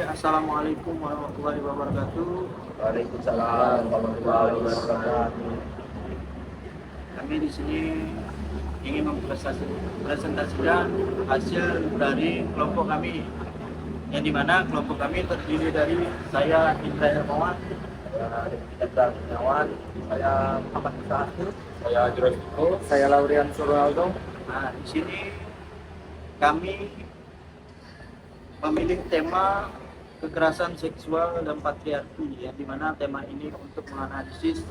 Assalamualaikum warahmatullahi wabarakatuh. Waalaikumsalam warahmatullahi wabarakatuh. Kami di sini ingin mempresentasikan hasil dari kelompok kami, yang dimana kelompok kami terdiri dari saya Indra Hermawan, Saya Indra Kurniawan, saya Muhammad Sahatu, Saya Jurosiko. saya Laurian Suraldo. Nah, di sini kami memilih tema kekerasan seksual dan patriarki, yang dimana tema ini untuk menganalisis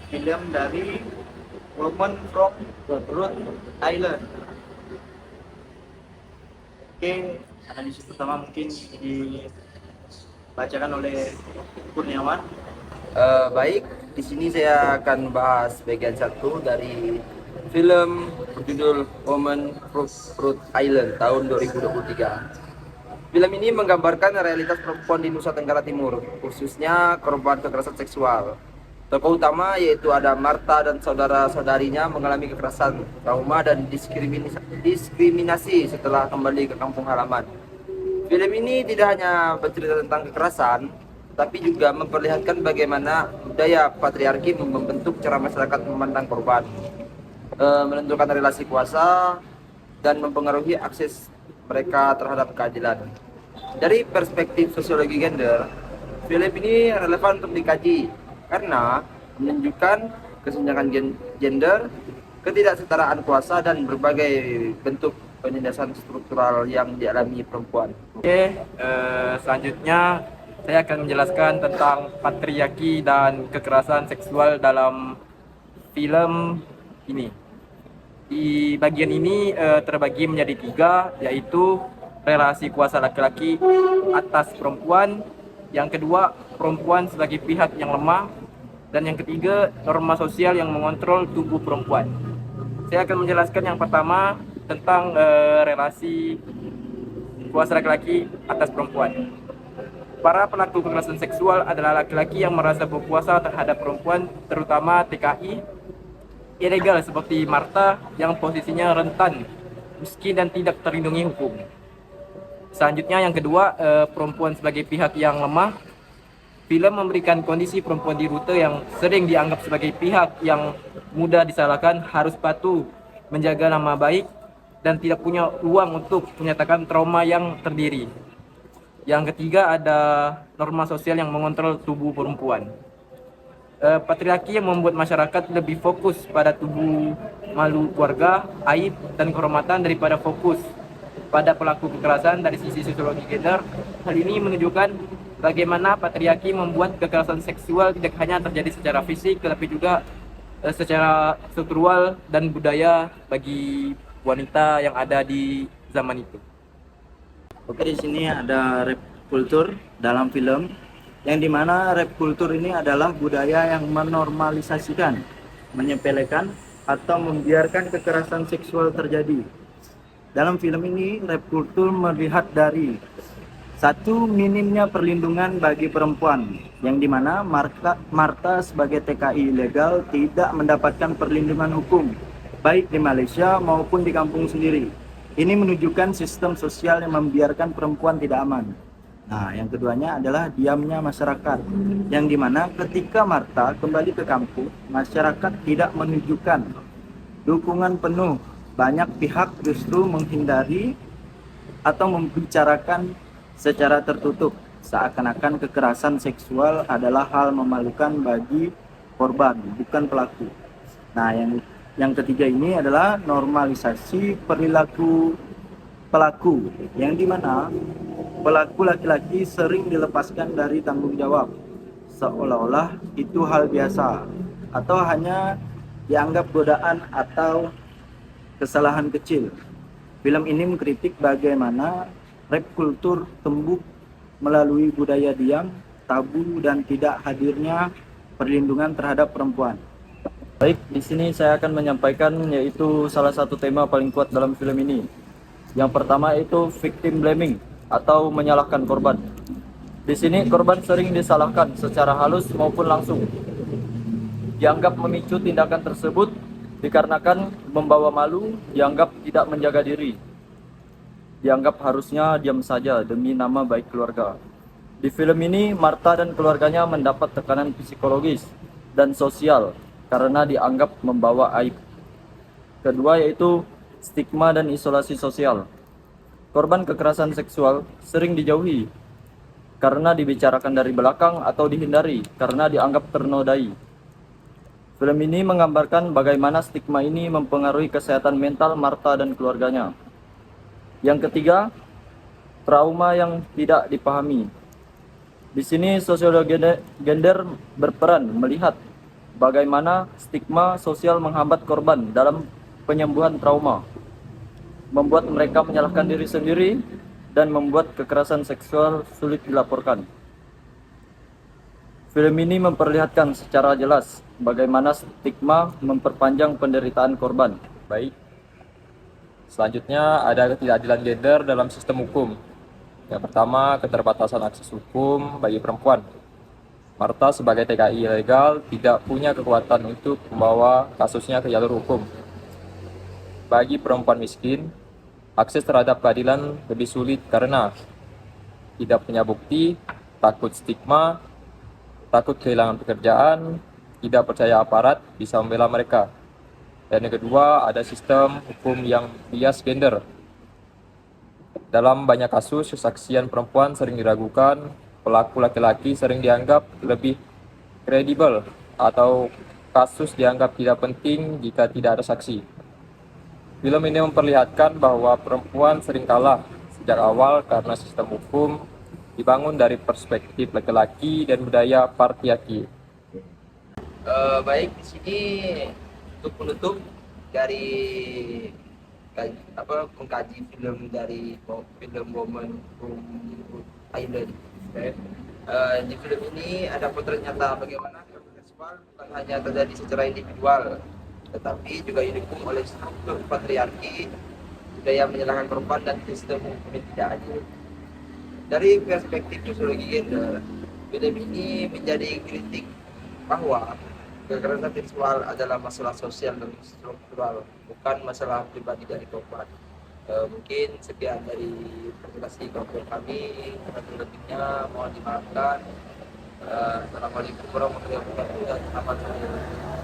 film dari Women from Rhode Island. Oke, analisis pertama mungkin dibacakan oleh Kurniawan. Baik, di sini saya akan bahas bagian satu dari film berjudul Women from Rhode Island tahun 2023. Film ini menggambarkan realitas perempuan di Nusa Tenggara Timur, khususnya korban kekerasan seksual. Tokoh utama yaitu ada Martha dan saudara-saudarinya mengalami kekerasan, trauma, dan diskriminasi setelah kembali ke kampung halaman. Film ini tidak hanya bercerita tentang kekerasan, tapi juga memperlihatkan bagaimana budaya patriarki membentuk cara masyarakat memandang korban, menentukan relasi kuasa, dan mempengaruhi akses mereka terhadap keadilan. Dari perspektif sosiologi gender, film ini relevan untuk dikaji karena menunjukkan kesenjangan gender, ketidaksetaraan kuasa, dan berbagai bentuk penindasan struktural yang dialami perempuan. Selanjutnya saya akan menjelaskan tentang patriarki dan kekerasan seksual dalam film ini. Di bagian ini terbagi menjadi tiga, yaitu relasi kuasa laki-laki atas perempuan, yang kedua perempuan sebagai pihak yang lemah, dan yang ketiga norma sosial yang mengontrol tubuh perempuan. Saya akan menjelaskan yang pertama tentang relasi kuasa laki-laki atas perempuan. Para pelaku kekerasan seksual adalah laki-laki yang merasa berkuasa terhadap perempuan, terutama TKI ilegal seperti Martha yang posisinya rentan, miskin, dan tidak terlindungi hukum. Selanjutnya yang kedua, perempuan sebagai pihak yang lemah. Film memberikan kondisi perempuan di rute yang sering dianggap sebagai pihak yang mudah disalahkan harus patuh, menjaga nama baik, dan tidak punya ruang untuk menyatakan trauma yang terdiri. Yang ketiga ada norma sosial yang mengontrol tubuh perempuan. Patriarki yang membuat masyarakat lebih fokus pada tubuh malu keluarga, aib, dan kehormatan daripada fokus pada pelaku kekerasan. Dari sisi sosiologi gender, hal ini menunjukkan bagaimana patriarki membuat kekerasan seksual tidak hanya terjadi secara fisik, tetapi juga secara struktural dan budaya bagi wanita yang ada di zaman itu. Oke, di sini ada rap kultur dalam film, yang dimana rap kultur ini adalah budaya yang menormalisasikan, menyepelekan, atau membiarkan kekerasan seksual terjadi. Dalam film ini, rap kultur melihat dari satu, minimnya perlindungan bagi perempuan, yang dimana Martha sebagai TKI ilegal tidak mendapatkan perlindungan hukum, baik di Malaysia maupun di kampung sendiri. Ini menunjukkan sistem sosial yang membiarkan perempuan tidak aman. Nah, yang keduanya adalah diamnya masyarakat, yang dimana ketika Martha kembali ke kampung, masyarakat tidak menunjukkan dukungan penuh. Banyak pihak justru menghindari atau membicarakan secara tertutup, seakan-akan kekerasan seksual adalah hal memalukan bagi korban, bukan pelaku. Nah, yang ketiga ini adalah normalisasi perilaku pelaku, yang dimana pelaku laki-laki sering dilepaskan dari tanggung jawab, seolah-olah itu hal biasa atau hanya dianggap godaan atau kesalahan kecil. Film ini mengkritik bagaimana rap kultur tumbuh melalui budaya diam, tabu, dan tidak hadirnya perlindungan terhadap perempuan. Baik, di sini saya akan menyampaikan yaitu salah satu tema paling kuat dalam film ini. Yang pertama yaitu victim blaming atau menyalahkan korban. Di sini korban sering disalahkan secara halus maupun langsung. Dianggap memicu tindakan tersebut dikarenakan membawa malu, dianggap tidak menjaga diri. Dianggap harusnya diam saja demi nama baik keluarga. Di film ini, Martha dan keluarganya mendapat tekanan psikologis dan sosial karena dianggap membawa aib. Kedua yaitu stigma dan isolasi sosial. Korban kekerasan seksual sering dijauhi karena dibicarakan dari belakang atau dihindari karena dianggap ternodai. Film ini menggambarkan bagaimana stigma ini mempengaruhi kesehatan mental Martha dan keluarganya. Yang ketiga, trauma yang tidak dipahami. Di sini sosiologi gender berperan melihat bagaimana stigma sosial menghambat korban dalam penyembuhan trauma, membuat mereka menyalahkan diri sendiri, dan membuat kekerasan seksual sulit dilaporkan. Film ini memperlihatkan secara jelas bagaimana stigma memperpanjang penderitaan korban. Baik. Selanjutnya ada ketidakadilan gender dalam sistem hukum. Yang pertama, keterbatasan akses hukum bagi perempuan. Martha sebagai TKI ilegal tidak punya kekuatan untuk membawa kasusnya ke jalur hukum. Bagi perempuan miskin, akses terhadap keadilan lebih sulit karena tidak punya bukti, takut stigma, takut kehilangan pekerjaan, tidak percaya aparat bisa membela mereka. Dan yang kedua, ada sistem hukum yang bias gender. Dalam banyak kasus, kesaksian perempuan sering diragukan, pelaku laki-laki sering dianggap lebih kredibel, atau kasus dianggap tidak penting jika tidak ada saksi. Film ini memperlihatkan bahwa perempuan sering kalah sejak awal karena sistem hukum dibangun dari perspektif laki-laki dan budaya patriarki. Baik, di sini untuk penutup dari mengkaji film dari film Woman from Rhode Island. Di film ini ada potret nyata bagaimana kekerasan seksual bukan hanya terjadi secara individual, tetapi juga didukung oleh struktur patriarki, budaya menyalahkan korban, dan sistem hukum yang tidak adil. Dari perspektif sosiologi gender, film ini menjadi kritik bahwa kekerasan seksual adalah masalah sosial dan struktural, bukan masalah pribadi dari korban. Mungkin sekian dari presentasi kelompok kami, kurang lebihnya mohon dimaafkan. Assalamualaikum warahmatullahi wabarakatuh dan selamat sore.